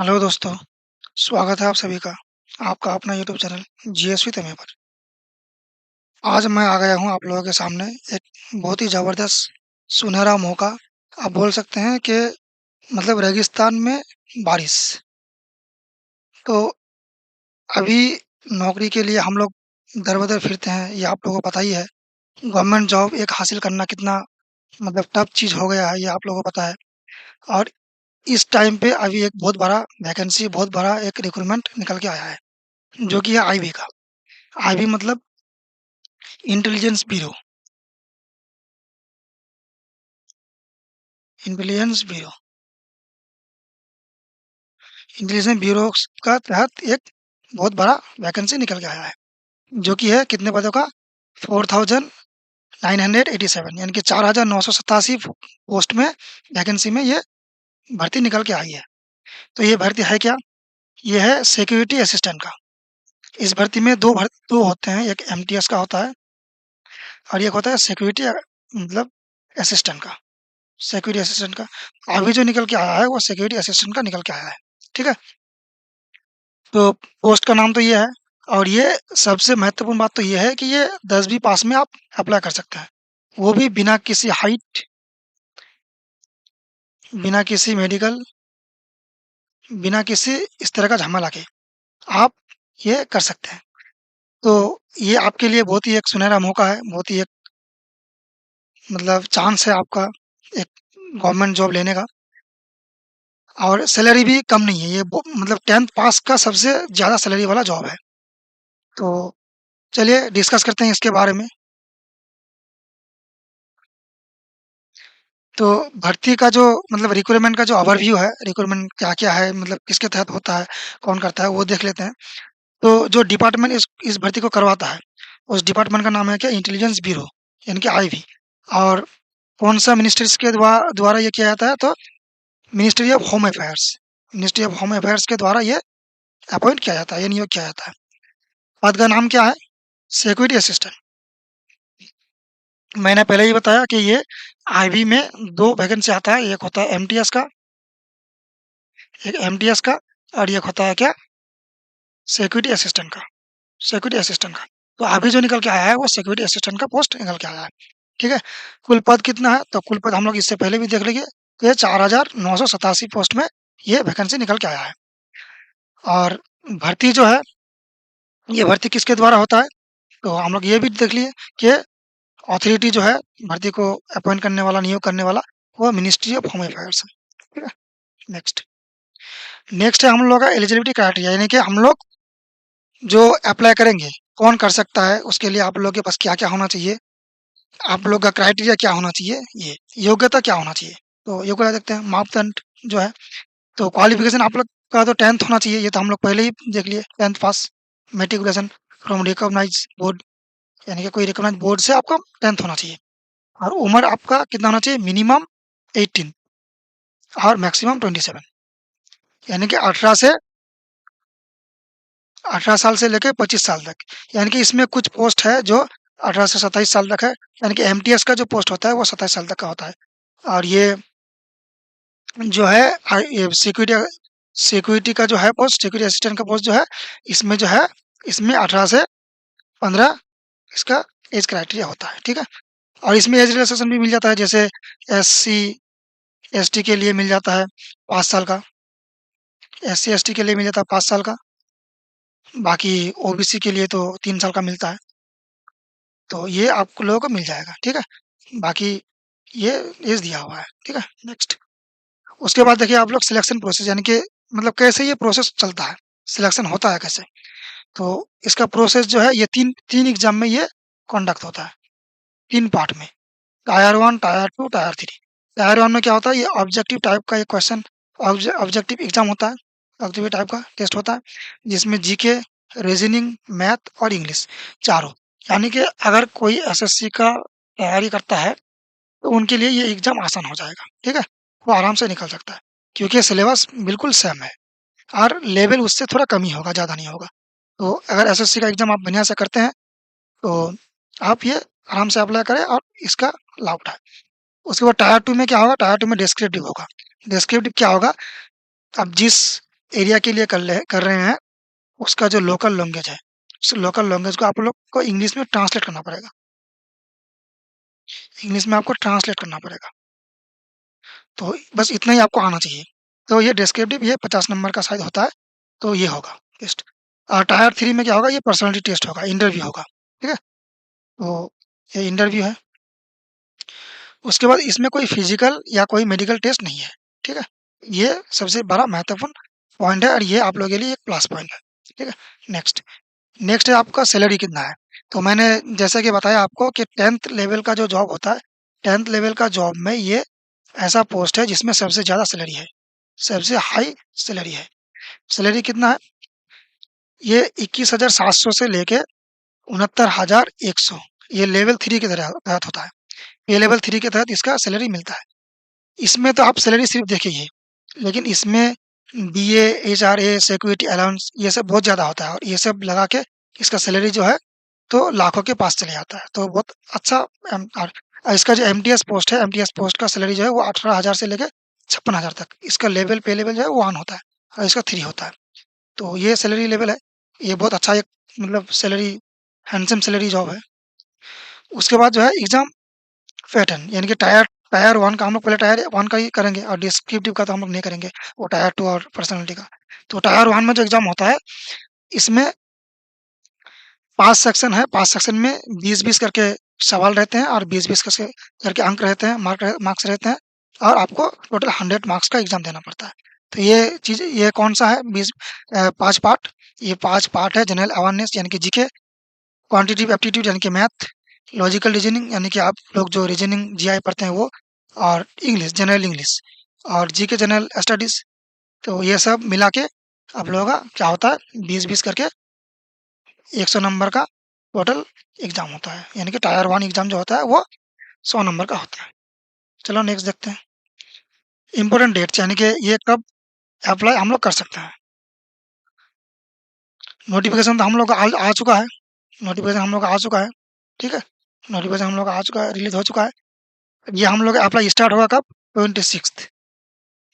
Hello दोस्तों, स्वागत है आप सभी का, आपका अपना यूट्यूब चैनल जीएसवी तमें पर। आज मैं आ गया हूँ आप लोगों के सामने एक बहुत ही ज़बरदस्त सुनहरा मौका। आप बोल सकते हैं कि मतलब रेगिस्तान में बारिश। तो अभी नौकरी के लिए हम लोग दर-बदर फिरते हैं, ये आप लोगों को पता ही है। गवर्नमेंट जॉब एक हासिल करना कितना मतलब टफ चीज़ हो गया है, ये आप लोगों को पता है। और इस टाइम पे अभी एक बहुत बड़ा वैकेंसी, बहुत बड़ा एक रिक्रूटमेंट निकल के आया है, जो कि है आईबी का। आईबी मतलब intelligence bureau. Intelligence bureau intelligence bureau का तहत एक बहुत बड़ा वैकेंसी निकल के आया है, जो कि है कितने पदों का? 4987, यानी कि 4987 पोस्ट में वैकेंसी में ये भर्ती निकल के आई है। तो ये भर्ती है क्या? ये है सिक्योरिटी असिस्टेंट का। इस भर्ती में दो होते हैं, एक एमटीएस का होता है और एक होता है सिक्योरिटी मतलब असिस्टेंट का। सिक्योरिटी असिस्टेंट का अभी जो निकल के आया है वो सिक्योरिटी असिस्टेंट का निकल के आया है। ठीक है। तो पोस्ट का नाम तो ये है। और ये सबसे महत्वपूर्ण बात तो ये है कि ये 10वीं पास में आप अप्लाई कर सकते हैं। वो भी बिना किसी हाइट, बिना किसी मेडिकल, बिना किसी इस तरह का झमेला के आप ये कर सकते हैं। तो ये आपके लिए बहुत ही एक सुनहरा मौका है, बहुत ही एक मतलब चांस है आपका एक गवर्नमेंट जॉब लेने का। और सैलरी भी कम नहीं है, ये मतलब 10th पास का सबसे ज़्यादा सैलरी वाला जॉब है। तो चलिए डिस्कस करते हैं इसके बारे में। तो भर्ती का जो मतलब रिक्रूटमेंट का जो ओवरव्यू है, रिक्रूटमेंट क्या-क्या है, मतलब किसके तहत होता है, कौन करता है, वो देख लेते हैं। तो जो डिपार्टमेंट इस भर्ती को करवाता है, उस डिपार्टमेंट का नाम है क्या? इंटेलिजेंस ब्यूरो, यानी कि आईबी। और कौन-सा मिनिस्ट्रीज़ के द्वारा ये किया जाता है? तो ministry of home affairs. Ministry of home affairs के द्वारा ये अपॉइंट किया जाता है, ये नियोग किया जाता है। पद का नाम क्या है? Security assistant. मैंने पहले ही बताया कि ये आईबी में 2 वैकेंसी आता है, एक होता है एमटीएस का, एक एमटीएस का और एक होता है क्या? सिक्योरिटी असिस्टेंट का। सिक्योरिटी असिस्टेंट का। तो अभी जो निकल के आया है वो सिक्योरिटी असिस्टेंट का पोस्ट निकल के आया है। ठीक है? कुल पद कितना है? तो कुल पद हम लोग इससे पहले भी देख लिए, ये 4987 पोस्ट में ये वैकेंसी निकल के आया है। और भर्ती जो है, ये भर्ती किसके द्वारा होता है? तो हम लोग ये भी देख लिए कि अथॉरिटी जो है भर्ती को अपॉइंट करने वाला, नियोग करने वाला, वो मिनिस्ट्री ऑफ होम अफेयर्स है। ठीक है? नेक्स्ट। नेक्स्ट है हम लोग का एलिजिबिलिटी क्राइटेरिया, यानी कि हम लोग जो अप्लाई करेंगे, कौन कर सकता है, उसके लिए आप लोग के पास क्या-क्या होना चाहिए, आप लोग का क्राइटेरिया क्या होना चाहिए, ये योग्यता क्या होना चाहिए। तो योग्यता देखते हैं, मापदंड जो है। तो क्वालिफिकेशन आप लोग का तो 10th होना चाहिए, ये तो हम लोग पहले ही देख लिए, 10th pass, matriculation from recognised board, यानी कि कोई रिकॉग्नाइज्ड बोर्ड से आपका 10th होना चाहिए। और उम्र आपका कितना होना चाहिए? मिनिमम 18 और मैक्सिमम 27, यानी कि 18 साल से लेके 25 साल तक। यानी कि इसमें कुछ पोस्ट है जो 18 से 27 साल तक है, यानी कि एमटीएस का जो पोस्ट होता है वो 27 साल तक का होता है। और ये जो है ये सिक्योरिटी का जो है पोस्ट, सिक्योरिटी असिस्टेंट का पोस्ट जो है, इसमें जो है, इसमें 18 से 15 इसका एज क्राइटेरिया होता है। ठीक है? और इसमें एज रिलैक्सेशन भी मिल जाता है, जैसे एससी एसटी के लिए मिल जाता है 5 साल का, एससी एसटी के लिए मिल जाता है 5 साल का, बाकी ओबीसी के लिए तो 3 साल का मिलता है। तो ये आप लोगों को मिल जाएगा। ठीक है? बाकी ये एज दिया हुआ है। ठीक है? नेक्स्ट। उसके बाद देखिए आप लोग सिलेक्शन प्रोसेस, यानी कि मतलब कैसे ये प्रोसेस चलता है, सिलेक्शन होता है कैसे? तो इसका प्रोसेस जो है, ये 3 एग्ज़ाम में ये कंडक्ट होता है, 3 पार्ट में। Tyre 1, tyre 2, tyre 3। टायर 1 में क्या होता है? ये ऑब्जेक्टिव टाइप का एक क्वेश्चन, ऑब्जेक्टिव एग्ज़ाम होता है, ऑब्जेक्टिव टाइप का टेस्ट होता है, जिसमें जीके, रीजनिंग, मैथ और इंग्लिश चारों। यानी कि अगर कोई एसएससी का तैयारी करता है, तो उनके लिए ये एग्ज़ाम आसान हो जाएगा। ठीक है? वो आराम से निकल सकता है, क्योंकि सिलेबस बिल्कुल सेम है और लेवल उससे थोड़ा कम ही होगा, ज़्यादा नहीं होगा। तो अगर एसएससी का एग्ज़ाम आप बढ़िया से करते हैं, तो आप ये आराम से अप्लाई करें और इसका लाभ उठाएँ। उसके बाद टायर 2 में क्या होगा? टायर 2 में डिस्क्रिप्टिव होगा। डिस्क्रिप्टिव क्या होगा? अब जिस एरिया के लिए कर रहे हैं, उसका जो लोकल लैंग्वेज है, उस लोकल लैंग्वेज को आप लोग को इंग्लिश में ट्रांसलेट करना पड़ेगा। इंग्लिश में आपको ट्रांसलेट करना पड़ेगा। तो बस इतना ही आपको आना चाहिए। तो ये डिस्क्रिप्टिव ये 50 नंबर का शायद होता है, तो ये होगा टेस्ट। टायर 3 में क्या होगा, ये पर्सनैलिटी टेस्ट होगा, इंटरव्यू होगा, ठीक है? तो ये इंटरव्यू है। उसके बाद इसमें कोई फिजिकल या कोई मेडिकल टेस्ट नहीं है, ठीक है? ये सबसे बड़ा महत्वपूर्ण पॉइंट है और ये आप लोगों के लिए एक प्लस पॉइंट है, ठीक है? नेक्स्ट नेक्स्ट है आपका सैलरी कितना है। तो मैंने जैसा कि बताया आपको कि 10th लेवल का जो जॉब होता है, 10th लेवल का जॉब में ये ऐसा पोस्ट है जिसमें सबसे ज़्यादा सैलरी है, सबसे हाई सैलरी है। सैलरी कितना है? ये 21,700 से लेके 69,100, ये लेवल 3 के तहत होता है। ये लेवल 3 के तहत इसका सैलरी मिलता है। इसमें तो आप सैलरी सिर्फ देखिए, लेकिन इसमें डीए, एचआरए, सिक्योरिटी अलाउंस ये सब बहुत ज़्यादा होता है और ये सब लगा के इसका सैलरी जो है तो लाखों के पास चले जाता है। तो बहुत अच्छा और इसका जो एमटीएस पोस्ट है, एमटीएस पोस्ट का सैलरी जो है वो 18,000 से लेके 56,000 तक। इसका लेवल पे लेवल जो है वो 1 होता है और इसका 3 होता है। तो ये सैलरी लेवल है। ये बहुत अच्छा एक मतलब सैलरी हैंडसम सैलरी जॉब है। उसके बाद जो है एग्ज़ाम पैटर्न यानी कि टायर टायर 1 का हम लोग पहले टायर 1 का ही करेंगे और डिस्क्रिप्टिव का तो हम लोग नहीं करेंगे, वो टायर 2 और पर्सनैलिटी का। तो टायर 1 में जो एग्ज़ाम होता है, इसमें 5 सेक्शन है, 5 सेक्शन में 20-20 करके सवाल रहते हैं और 20-20 करके अंक रहते हैं, मार्क्स रहते हैं और आपको टोटल 100 मार्क्स का एग्ज़ाम देना पड़ता है। तो ये कौन-सा है 5 पार्ट, ये 5 पार्ट है जनरल अवेयरनेस यानी कि जीके, क्वांटिटेटिव एप्टीट्यूड यानी कि मैथ, लॉजिकल रीजनिंग यानी कि आप लोग जो रीजनिंग जीआई पढ़ते हैं वो, और इंग्लिश, जनरल इंग्लिश और जीके जनरल स्टडीज़। तो ये सब मिला के आप लोगों का क्या होता है 20-20 करके 100 नंबर का टोटल एग्ज़ाम होता है। यानी कि टायर 1 एग्ज़ाम जो होता है वो 100 नंबर का होता है। चलो नेक्स्ट देखते हैं। इम्पोर्टेंट डेट्स यानी कि ये कब अप्लाई हम लोग कर सकते हैं। नोटिफ़िकेशन तो हम लोग का आ चुका है, नोटिफ़िकेशन हम लोग का आ चुका है, ठीक है? नोटिफ़िकेशन हम लोग का आ चुका है, रिलीज़ हो चुका है। ये हम लोग का अप्लाई स्टार्ट होगा कब?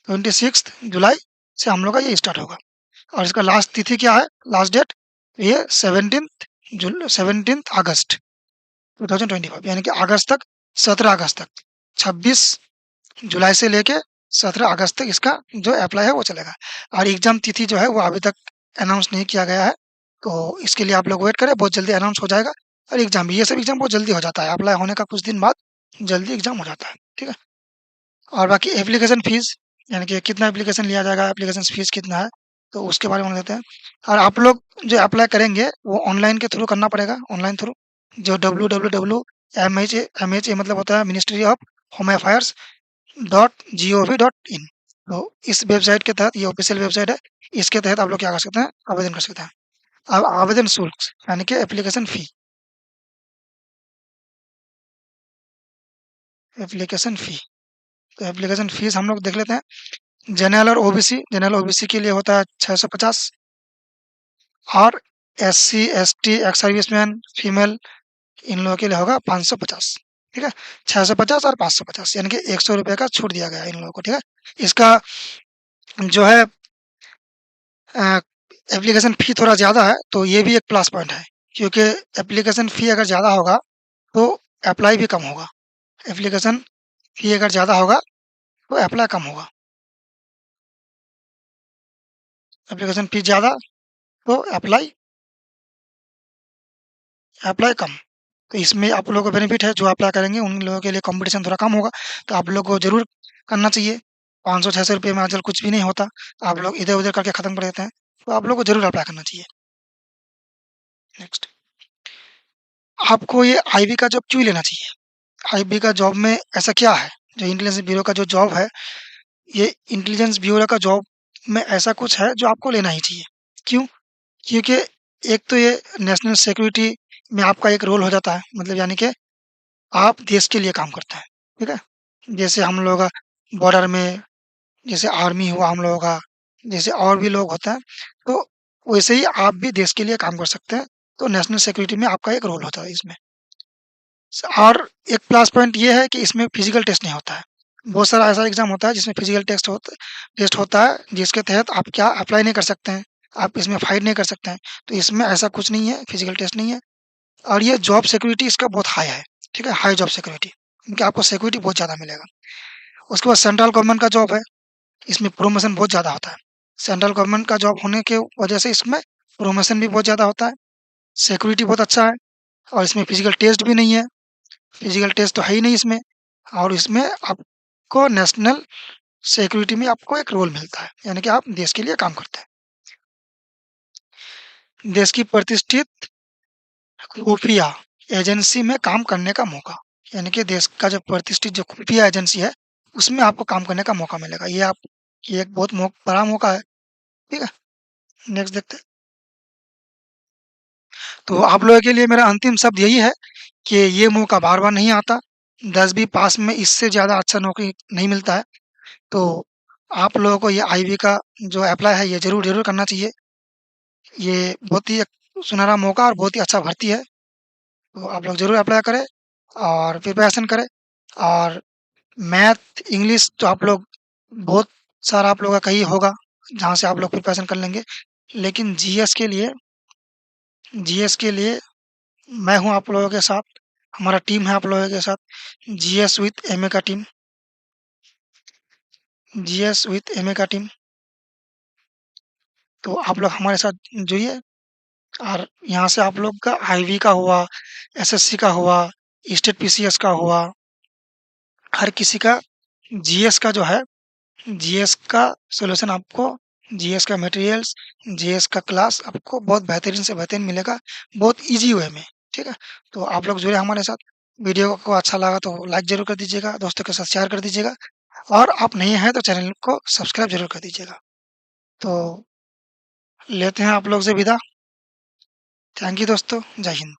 26 जुलाई से हम लोग का ये स्टार्ट होगा और इसका लास्ट तिथि क्या है? लास्ट डेट ये 17 अगस्त 2025 यानी कि अगस्त तक, 17 अगस्त तक, 26 जुलाई से लेके 17 अगस्त तक इसका जो अप्लाई है वो चलेगा और एग्ज़ाम तिथि जो है वो अभी तक अनाउंस नहीं किया गया है। तो इसके लिए आप लोग वेट करें, बहुत जल्दी अनाउंस हो जाएगा और एग्ज़ाम भी, ये सब एग्ज़ाम बहुत जल्दी हो जाता है, अप्लाई होने का कुछ दिन बाद जल्दी एग्ज़ाम हो जाता है, ठीक है? और बाकी एप्लीकेशन फ़ीस यानी कि कितना एप्लीकेशन लिया जाएगा, एप्लीकेशन फ़ीस कितना है, तो उसके बारे में देते हैं। और आप लोग जो अप्लाई करेंगे वो ऑनलाइन के थ्रू करना पड़ेगा, ऑनलाइन थ्रू जो www.MHA मतलब होता है ministry of home affairs .gov.in। तो इस वेबसाइट के तहत, ये ऑफिशियल वेबसाइट है, इसके तहत आप लोग क्या कर सकते हैं, आवेदन कर सकते हैं। अब आवेदन शुल्क यानी कि एप्लीकेशन फ़ी, एप्लीकेशन फ़ी। तो एप्लीकेशन फ़ीस हम लोग देख लेते हैं। जनरल ओबीसी के लिए होता है 650 और SC, ST, ex serviceman, female इन लोगों के लिए होगा 550, ठीक है? 650 और 550 यानी कि ₹100 का छूट दिया गया है इन लोगों को, ठीक है? इसका जो है अ, एप्लीकेशन फ़ी थोड़ा ज़्यादा है, तो ये भी एक प्लस पॉइंट है क्योंकि एप्लीकेशन फ़ी अगर ज़्यादा होगा, तो अप्लाई भी कम होगा। एप्लीकेशन फ़ी अगर ज़्यादा होगा, तो अप्लाई कम होगा। एप्लीकेशन फ़ी ज़्यादा तो अप्लाई कम। तो इसमें आप लोगों को बेनिफिट है, जो अप्लाई करेंगे उन लोगों के लिए कॉम्पिटिशन थोड़ा कम होगा, तो आप लोग को ज़रूर करना चाहिए। 500-600 रुपए में आजकल कुछ भी नहीं होता, आप लोग इधर-उधर करके ख़त्म कर देते हैं, तो आप लोग को ज़रूर अप्लाई करना चाहिए। नेक्स्ट, आपको ये आईबी का जॉब क्यों लेना चाहिए? आईबी का जॉब में ऐसा क्या है, जो इंटेलिजेंस ब्यूरो का जो जॉब है, ये इंटेलिजेंस ब्यूरो का जॉब में ऐसा कुछ है जो आपको लेना ही चाहिए। क्यों? क्योंकि एक तो ये नेशनल सिक्योरिटी में आपका एक रोल हो जाता है, मतलब यानी कि आप देश के लिए काम करते हैं, ठीक है? जैसे हम लोग बॉर्डर में, जैसे आर्मी हुआ हम लोगों का, जैसे और भी लोग होते हैं, तो वैसे ही आप भी देश के लिए काम कर सकते हैं। तो नेशनल सिक्योरिटी में आपका एक रोल होता है इसमें। और एक प्लस पॉइंट ये है कि इसमें फिजिकल टेस्ट नहीं होता है। बहुत सारा ऐसा एग्ज़ाम होता है जिसमें फिज़िकल टेस्ट होता है, जिसके तहत आप क्या अप्लाई नहीं कर सकते हैं, आप इसमें फाइट नहीं कर सकते हैं। तो इसमें ऐसा कुछ नहीं है, फिज़िकल टेस्ट नहीं है और ये जॉब सिक्योरिटी इसका बहुत हाई है, ठीक है? हाई जॉब सिक्योरिटी, क्योंकि आपको सिक्योरिटी बहुत ज़्यादा मिलेगा। उसके बाद सेंट्रल गवर्नमेंट का जॉब है, इसमें प्रोमोशन बहुत ज़्यादा होता है। सेंट्रल गवर्नमेंट का जॉब होने के वजह से इसमें प्रोमोशन भी बहुत ज़्यादा होता है, सिक्योरिटी बहुत अच्छा है और इसमें फिज़िकल टेस्ट भी नहीं है, फिज़िकल टेस्ट तो है ही नहीं इसमें और इसमें आपको नेशनल सिक्योरिटी में आपको एक रोल मिलता है, यानी कि आप देश के लिए काम करते हैं। देश की प्रतिष्ठित खुफिया एजेंसी में काम करने का मौका, यानी कि देश का जो प्रतिष्ठित जो खुफिया एजेंसी है, उसमें आपको काम करने का मौका मिलेगा। ये एक बहुत बड़ा मौका है, ठीक है? नेक्स्ट देखते हैं। तो आप लोगों के लिए मेरा अंतिम शब्द यही है कि ये मौका बार-बार नहीं आता। 10वीं पास में इससे ज़्यादा अच्छा नौकरी नहीं मिलता है। तो आप लोगों को ये आईबी का जो अप्लाई है, ये ज़रूर करना चाहिए। ये बहुत ही एक सुनहरा मौका और बहुत ही अच्छा भर्ती है। तो आप लोग ज़रूर अप्लाई करें और प्रिपरेशन करें और मैथ, इंग्लिश तो आप लोग बहुत सारा आप लोगों का कहीं होगा, जहाँ से आप लोग प्रिपरेशन कर लेंगे। लेकिन जीएस के लिए मैं हूँ आप लोगों के साथ, हमारा टीम है आप लोगों के साथ, जीएस विथ एमए का टीम, जीएस विथ एमए का टीम। तो आप लोग हमारे साथ जुड़िए और यहाँ से आप लोग का आईवी का हुआ, एसएससी का हुआ, स्टेट पीसीएस का हुआ, हर किसी का जीएस का जो है, जीएस का सॉल्यूशन आपको, जीएस का मटेरियल्स, जीएस का क्लास आपको बहुत बेहतरीन से बेहतरीन मिलेगा, बहुत ईज़ी वे में, ठीक है? तो आप लोग जुड़े हमारे साथ। वीडियो को अच्छा लगा तो लाइक ज़रूर कर दीजिएगा, दोस्तों के साथ शेयर कर दीजिएगा और आप नए हैं तो चैनल को सब्सक्राइब ज़रूर कर दीजिएगा। तो लेते हैं आप लोग से विदा। थैंक यू दोस्तों, जय हिंद।